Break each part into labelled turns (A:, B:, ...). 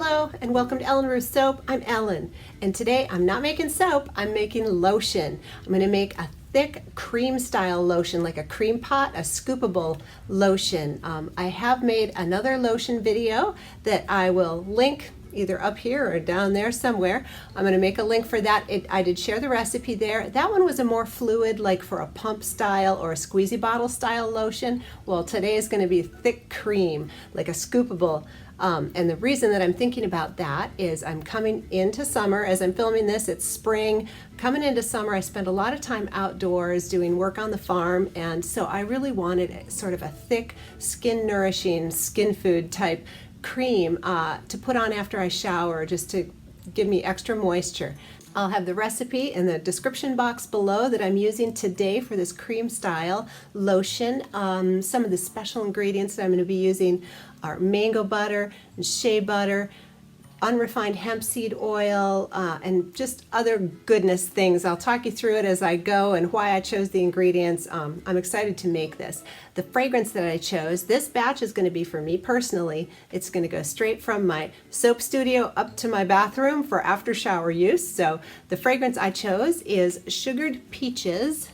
A: Hello and welcome to Ellen Ruth Soap. I'm Ellen and today I'm not making soap, I'm making lotion. I'm going to make a thick cream style lotion, like a cream pot, a scoopable lotion. I have made another lotion video that I will link either up here or down there somewhere. I'm going to make a link for that. I did share the recipe there. That one was a more fluid, like for a pump style or a squeezy bottle style lotion. Well, today is going to be thick cream, like a scoopable. And the reason that I'm thinking about that is I'm coming into summer. As I'm filming this, it's spring. Coming into summer, I spend a lot of time outdoors doing work on the farm, and so I really wanted sort of a thick, skin nourishing, skin food type cream to put on after I shower, just to give me extra moisture. I'll have the recipe in the description box below that I'm using today for this cream style lotion. Some of the special ingredients that I'm going to be using are mango butter and shea butter, unrefined hempseed oil, and just other goodness things. I'll talk you through it as I go and why I chose the ingredients. I'm excited to make this. The fragrance that I chose, this batch is going to be for me personally. It's going to go straight from my soap studio up to my bathroom for after shower use. So the fragrance I chose is Sugared Peaches,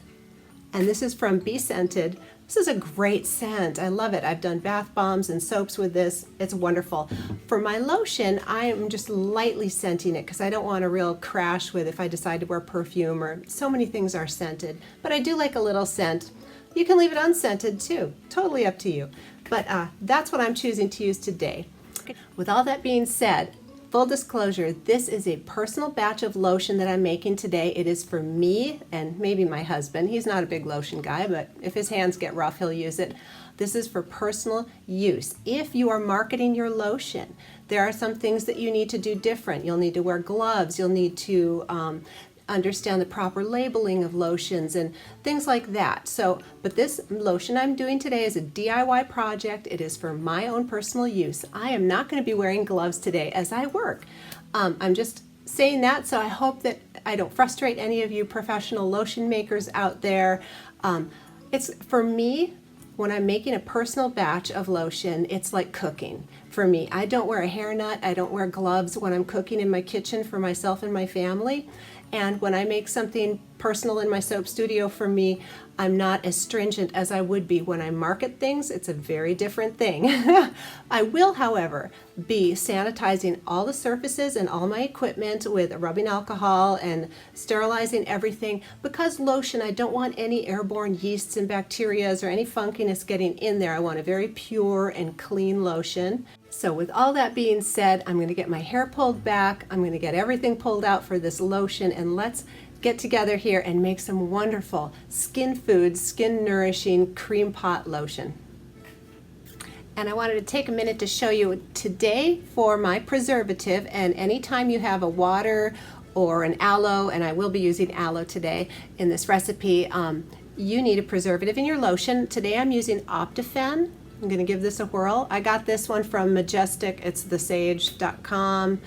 A: and this is from Be Scented. This is a great scent. I love it. I've done bath bombs and soaps with this. It's wonderful. For my lotion, I am just lightly scenting it because I don't want a real crash with if I decide to wear perfume, or so many things are scented. But I do like a little scent. You can leave it unscented too. Totally up to you. But that's what I'm choosing to use today. With all that being said, full disclosure, this is a personal batch of lotion that I'm making today. It is for me and maybe my husband. He's not a big lotion guy, but if his hands get rough, he'll use it. This is for personal use. If you are marketing your lotion, there are some things that you need to do different. You'll need to wear gloves. You'll need to understand the proper labeling of lotions and things like that. So, but this lotion I'm doing today is a DIY project. It is for my own personal use. I am not going to be wearing gloves today as I work. I'm just saying that, so I hope that I don't frustrate any of you professional lotion makers out there. It's for me, when I'm making a personal batch of lotion, it's like cooking for me. I don't wear a hairnet. I don't wear gloves when I'm cooking in my kitchen for myself and my family. And when I make something personal in my soap studio for me, I'm not as stringent as I would be when I market things. It's a very different thing. I will, however, be sanitizing all the surfaces and all my equipment with rubbing alcohol and sterilizing everything. Because lotion, I don't want any airborne yeasts and bacteria or any funkiness getting in there. I want a very pure and clean lotion. So with all that being said, I'm going to get my hair pulled back. I'm going to get everything pulled out for this lotion, and let's get together here and make some wonderful skin food, skin nourishing cream pot lotion. And I wanted to take a minute to show you today for my preservative, and anytime you have a water or an aloe, and I will be using aloe today in this recipe, you need a preservative in your lotion. Today I'm using Optifen. I'm going to give this a whirl. I got this one from Majestic. It's thesage.com.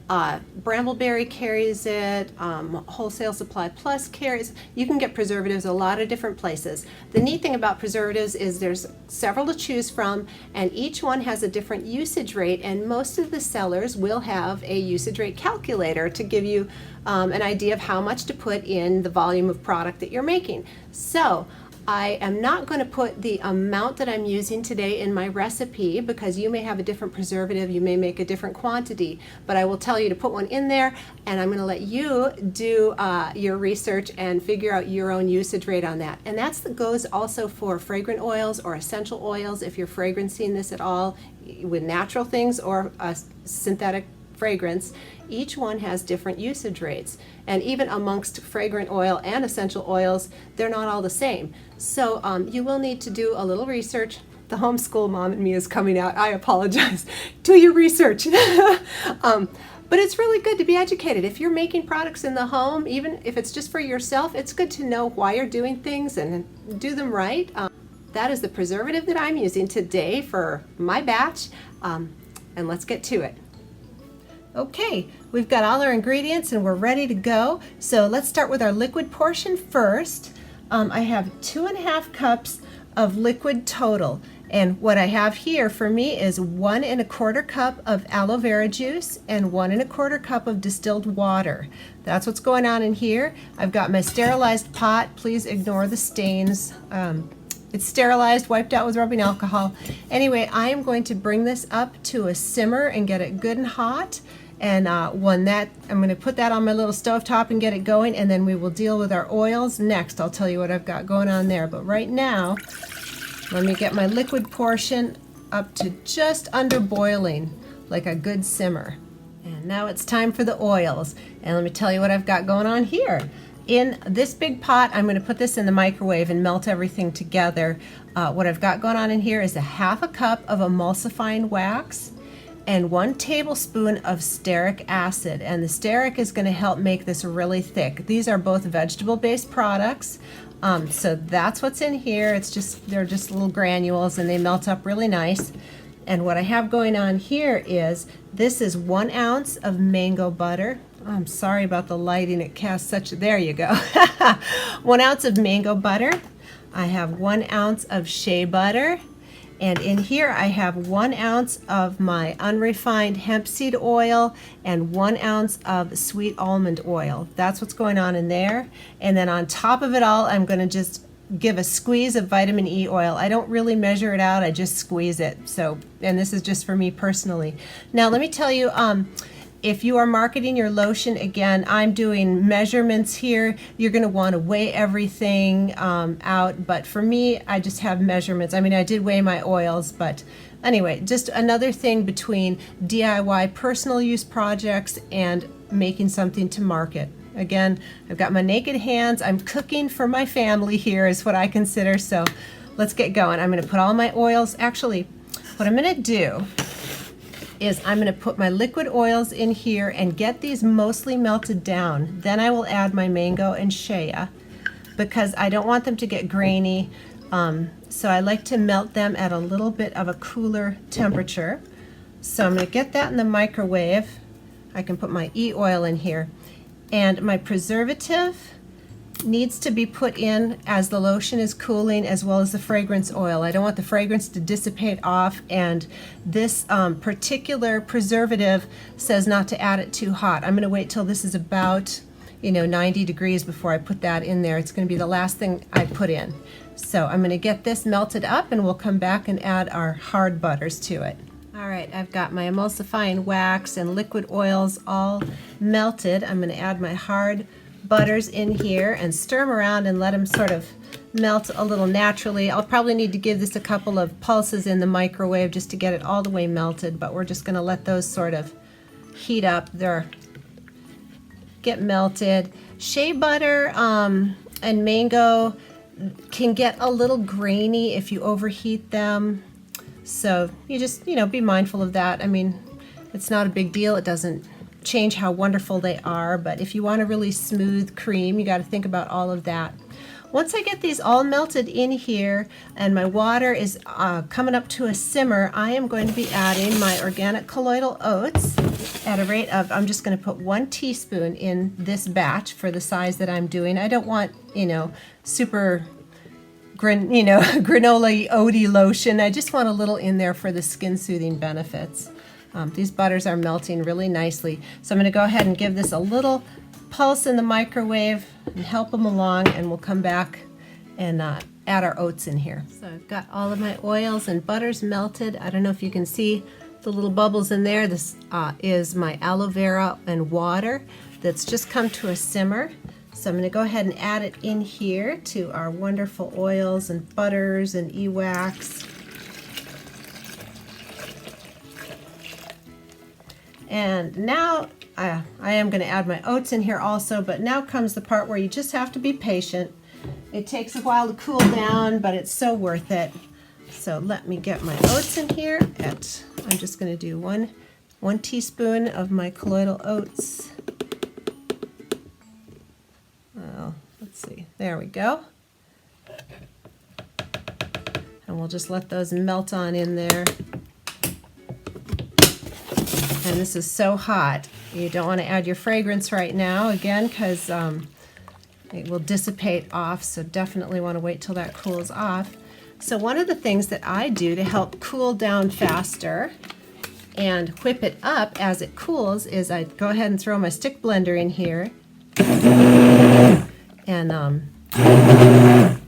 A: Brambleberry carries it. Wholesale Supply Plus carries. You can get preservatives a lot of different places. The neat thing about preservatives is there's several to choose from, and each one has a different usage rate, and most of the sellers will have a usage rate calculator to give you an idea of how much to put in the volume of product that you're making. So I am not going to put the amount that I'm using today in my recipe because you may have a different preservative, you may make a different quantity, but I will tell you to put one in there, and I'm going to let you do your research and figure out your own usage rate on that. And that goes also for fragrant oils or essential oils. If you're fragrancing this at all with natural things or a synthetic fragrance, each one has different usage rates, and even amongst fragrant oil and essential oils, they're not all the same. So you will need to do a little research. The homeschool mom in me is coming out. I apologize. Do your research. But it's really good to be educated. If you're making products in the home, even if it's just for yourself, it's good to know why you're doing things and do them right. That is the preservative that I'm using today for my batch, and let's get to it. Okay, we've got all our ingredients and we're ready to go. So let's start with our liquid portion first. I have 2.5 cups of liquid total, And what I have here for me is 1 1/4 cup of aloe vera juice and 1 1/4 cup of distilled water. That's what's going on in here. I've got my sterilized pot. Please ignore the stains. It's sterilized, wiped out with rubbing alcohol. Anyway, I am going to bring this up to a simmer and get it good and hot. And when that, I'm going to put that on my little stove top and get it going, and then we will deal with our oils next. I'll tell you what I've got going on there. But right now, let me get my liquid portion up to just under boiling, like a good simmer. And now it's time for the oils. And let me tell you what I've got going on here. In this big pot, I'm going to put this in the microwave and melt everything together. What I've got going on in here is a 1/2 cup of emulsifying wax and 1 tablespoon of stearic acid. And the stearic is going to help make this really thick. These are both vegetable-based products. So that's what's in here. They're just little granules and they melt up really nice. And what I have going on here is, this is 1 ounce of mango butter. Oh, I'm sorry about the lighting. It casts there you go. 1 ounce of mango butter. I have 1 ounce of shea butter. And in here I have 1 ounce of my unrefined hempseed oil and 1 ounce of sweet almond oil. That's what's going on in there. And then on top of it all, I'm going to just give a squeeze of vitamin E oil. I don't really measure it out, I just squeeze it. So, and this is just for me personally. Now let me tell you, if you are marketing your lotion, again, I'm doing measurements here. You're going to want to weigh everything out, but for me, I just have measurements. I mean, I did weigh my oils, but anyway, just another thing between DIY personal use projects and making something to market. Again, I've got my naked hands. I'm cooking for my family here is what I consider, so let's get going. I'm going to put all my oils. Actually, what I'm going to do is I'm going to put my liquid oils in here and get these mostly melted down. Then I will add my mango and shea because I don't want them to get grainy. So I like to melt them at a little bit of a cooler temperature. So I'm going to get that in the microwave. I can put my e-oil in here. And my preservative needs to be put in as the lotion is cooling, as well as the fragrance oil. I don't want the fragrance to dissipate off, and this particular preservative says not to add it too hot. I'm going to wait till this is about 90 degrees before I put that in there. It's going to be the last thing I put in. So I'm going to get this melted up and we'll come back and add our hard butters to it. All right, I've got my emulsifying wax and liquid oils all melted. I'm going to add my hard butters in here and stir them around and let them sort of melt a little naturally. I'll probably need to give this a couple of pulses in the microwave just to get it all the way melted, but we're just going to let those sort of heat up. Get melted. Shea butter and mango can get a little grainy if you overheat them, so you just be mindful of that. I mean, it's not a big deal. It doesn't change how wonderful they are, but if you want a really smooth cream, you got to think about all of that. Once I get these all melted in here and my water is coming up to a simmer, I am going to be adding my organic colloidal oats at a rate of, I'm just going to put 1 teaspoon in this batch for the size that I'm doing. I don't want, super granola oaty lotion. I just want a little in there for the skin soothing benefits. These butters are melting really nicely. So I'm going to go ahead and give this a little pulse in the microwave and help them along, and we'll come back and add our oats in here. So I've got all of my oils and butters melted. I don't know if you can see the little bubbles in there. This is my aloe vera and water that's just come to a simmer. So I'm going to go ahead and add it in here to our wonderful oils and butters and e-wax. And now I am going to add my oats in here also, but now comes the part where you just have to be patient. It takes a while to cool down, but it's so worth it. So let me get my oats in here. I'm just going to do one teaspoon of my colloidal oats. Well, let's see. There we go. And we'll just let those melt on in there. And this is so hot. You don't want to add your fragrance right now, again, because it will dissipate off, so definitely want to wait till that cools off. So one of the things that I do to help cool down faster and whip it up as it cools is I go ahead and throw my stick blender in here, and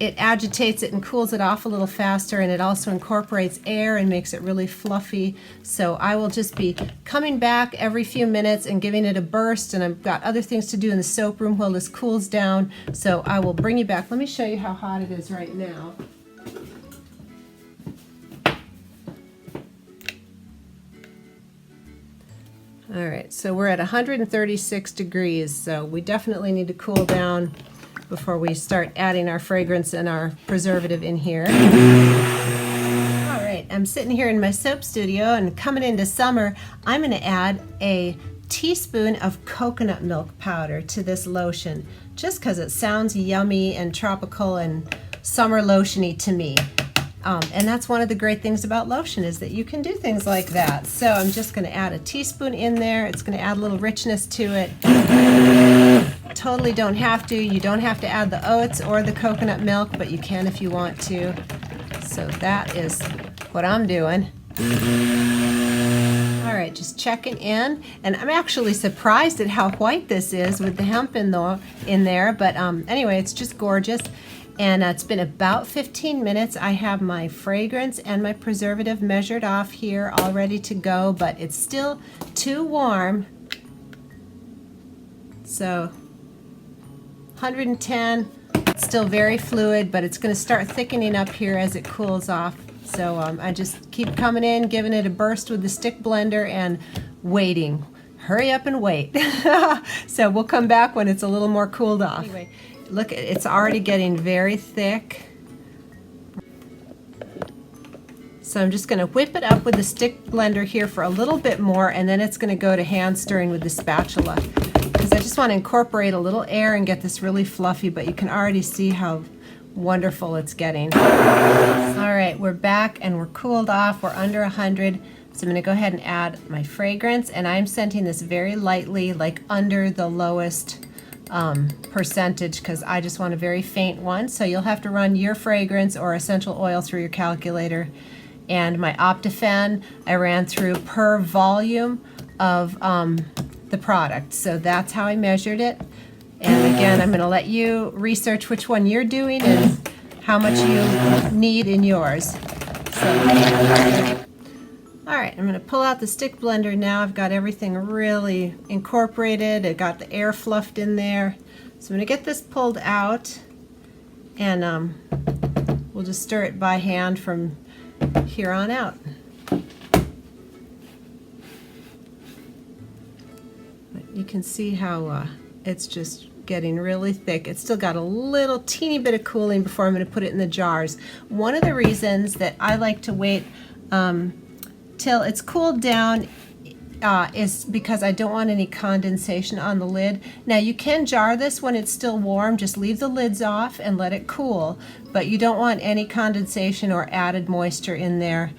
A: it agitates it and cools it off a little faster, and it also incorporates air and makes it really fluffy. So I will just be coming back every few minutes and giving it a burst, and I've got other things to do in the soap room while this cools down. So I will bring you back. Let me show you how hot it is right now. All right, so we're at 136 degrees, so we definitely need to cool down before we start adding our fragrance and our preservative in here. All right, I'm sitting here in my soap studio, and coming into summer, I'm going to add a teaspoon of coconut milk powder to this lotion, just because it sounds yummy and tropical and summer lotiony to me. And that's one of the great things about lotion, is that you can do things like that. So I'm just going to add a teaspoon in there. It's going to add a little richness to it. Totally don't have to. You don't have to add the oats or the coconut milk, but you can if you want to. So that is what I'm doing. All right, just checking in. And I'm actually surprised at how white this is with the hemp in there. But anyway, it's just gorgeous. And it's been about 15 minutes. I have my fragrance and my preservative measured off here, all ready to go, but it's still too warm. So 110, it's still very fluid, but it's going to start thickening up here as it cools off. So I just keep coming in, giving it a burst with the stick blender and waiting. Hurry up and wait. So we'll come back when it's a little more cooled off. Anyway, look, it's already getting very thick. So I'm just going to whip it up with the stick blender here for a little bit more, and then it's going to go to hand stirring with the spatula, because I just want to incorporate a little air and get this really fluffy, but you can already see how wonderful it's getting. All right, we're back and we're cooled off. We're under 100. So I'm going to go ahead and add my fragrance, and I'm scenting this very lightly, like under the lowest percentage, because I just want a very faint one. So you'll have to run your fragrance or essential oil through your calculator. And my Optifan, I ran through per volume of the product. So that's how I measured it. And again, I'm going to let you research which one you're doing and how much you need in yours. So, all right, I'm going to pull out the stick blender now. I've got everything really incorporated. I got the air fluffed in there. So I'm going to get this pulled out, and we'll just stir it by hand from here on out. But you can see how it's just getting really thick. It's still got a little teeny bit of cooling before I'm going to put it in the jars. One of the reasons that I like to wait till it's cooled down is because I don't want any condensation on the lid. Now you can jar this when it's still warm, just leave the lids off and let it cool, but you don't want any condensation or added moisture in there.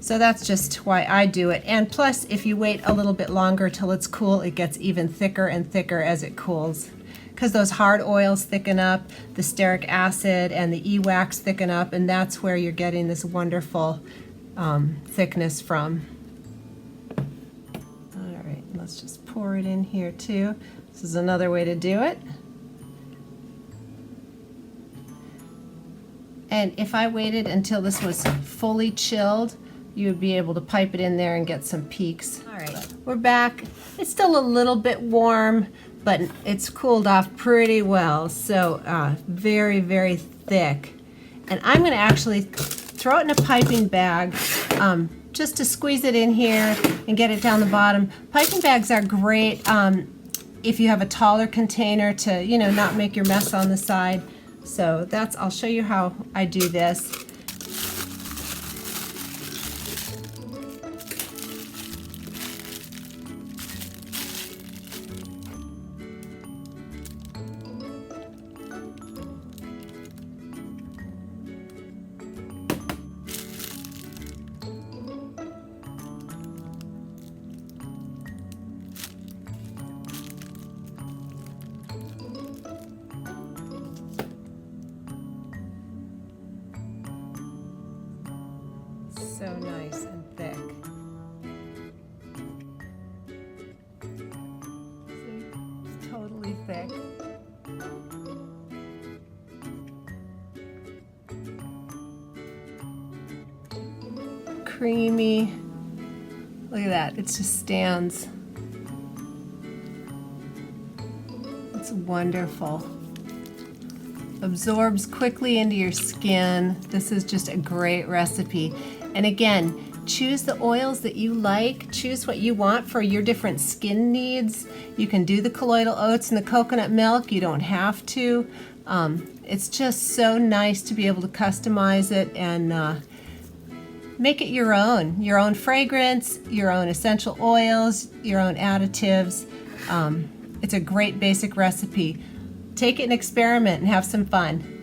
A: So that's just why I do it. And plus, if you wait a little bit longer till it's cool, it gets even thicker and thicker as it cools. Because those hard oils thicken up, the stearic acid and the e-wax thicken up, and that's where you're getting this wonderful thickness from. All right, let's just pour it in here too. This is another way to do it. And if I waited until this was fully chilled, you would be able to pipe it in there and get some peaks. All right, we're back. It's still a little bit warm, but it's cooled off pretty well. So very, very thick. And I'm going to actually throw it in a piping bag just to squeeze it in here and get it down the bottom. Piping bags are great if you have a taller container to, you know, not make your mess on the side. So that's, I'll show you how I do this. So nice and thick. See, it's totally thick. Creamy. Look at that, it just stands. It's wonderful. Absorbs quickly into your skin. This is just a great recipe. And again, choose the oils that you like. Choose what you want for your different skin needs. You can do the colloidal oats and the coconut milk. You don't have to. It's just so nice to be able to customize it and make it your own fragrance, your own essential oils, your own additives. It's a great basic recipe. Take it and experiment and have some fun.